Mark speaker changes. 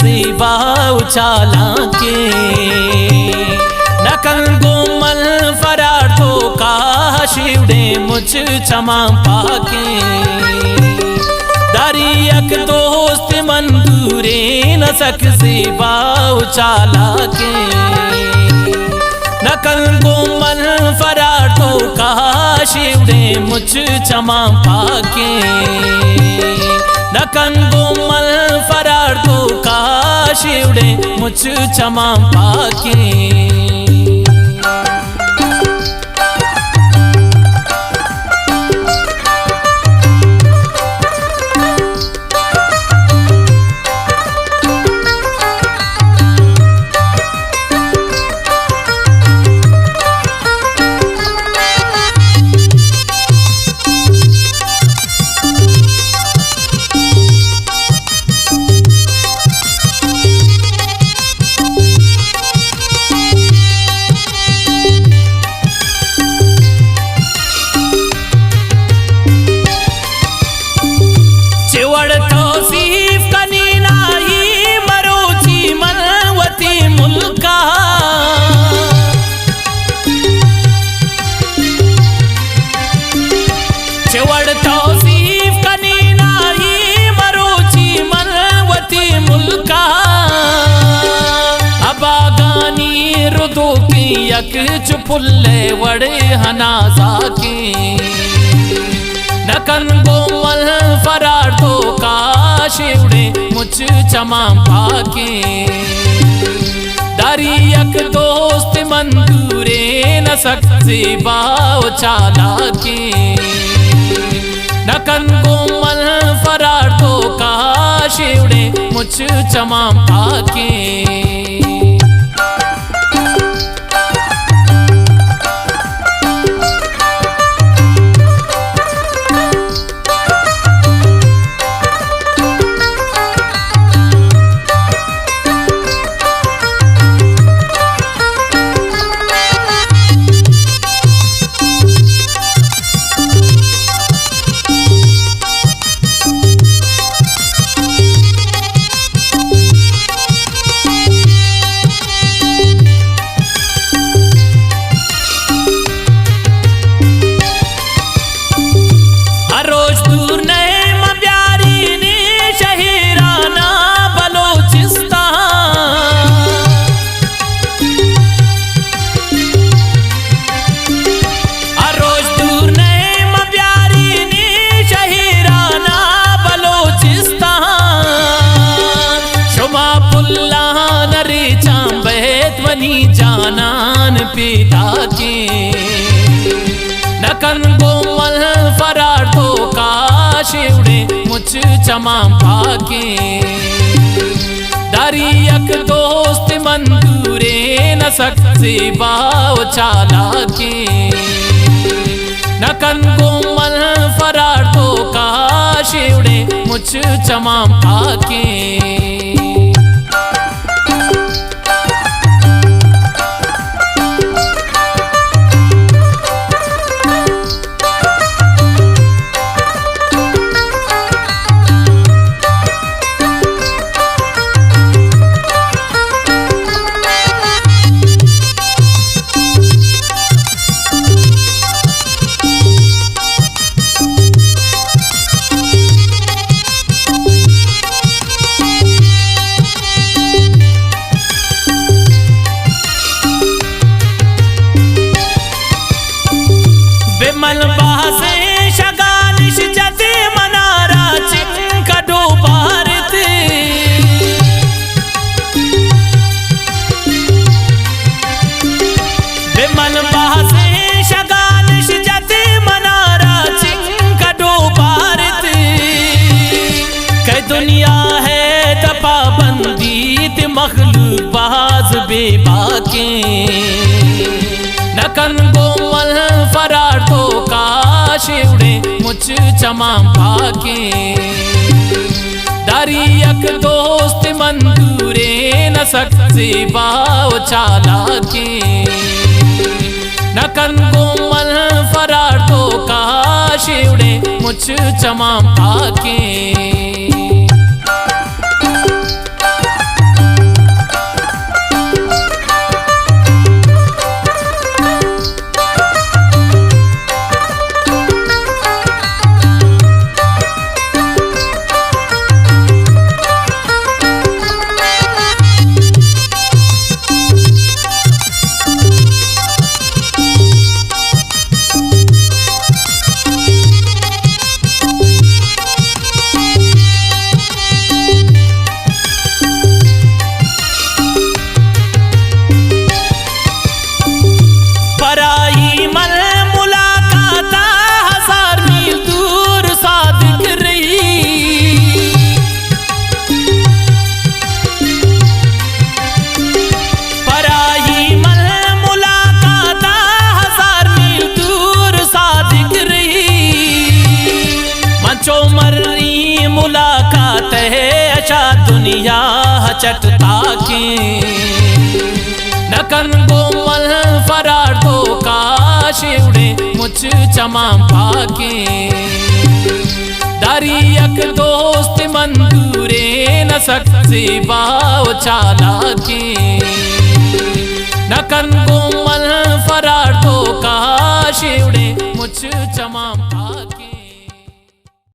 Speaker 1: सेवा उचाला के नकल गोमल फरार तो का शिवड़े मुझ क्षमा पाके दारी एक दोस्त मंदूरे न सक सेवा उचाला के नकल गोमल फरार तो का शिवड़े मुझ क्षमा पाके नकल गोमल फरार तो का शिवड़े मुझ क्षमा पाके यक चुपुल्ले वड़े हनाजा के नकन गोमल फरार तो का शिवड़े मुझ क्षमा पाके दारी यक दोस्त मंदूरे न सकते बाव चाला के नकन गोमल फरार तो का शिवड़े मुझ क्षमा पाके जानान पिता के नकन गोमल फरार तो का शिवड़े मुझ क्षमा पाके दारी एक दोस्त मंदूरे न सकते बाव चाला के नकन गोमल फरार तो का शिवड़े मुझ क्षमा पाके मखलूक बाज बेबाके नकन गोमल फरार तो का शिवड़े मुझ क्षमा पाके दारी एक दोस्त मंदूरे न सकते बाव चाला के नकन गोमल फरार तो का शिवड़े मुझ क्षमा पाके दरिया चटता के नकन गोमल फरार तो काश उड़े मुझ चमाम पाके दरियक दोस्त मंदूरे न सकते बाव चाला के नकन गोमल फरार तो काश उड़े मुझ चमाम पाके।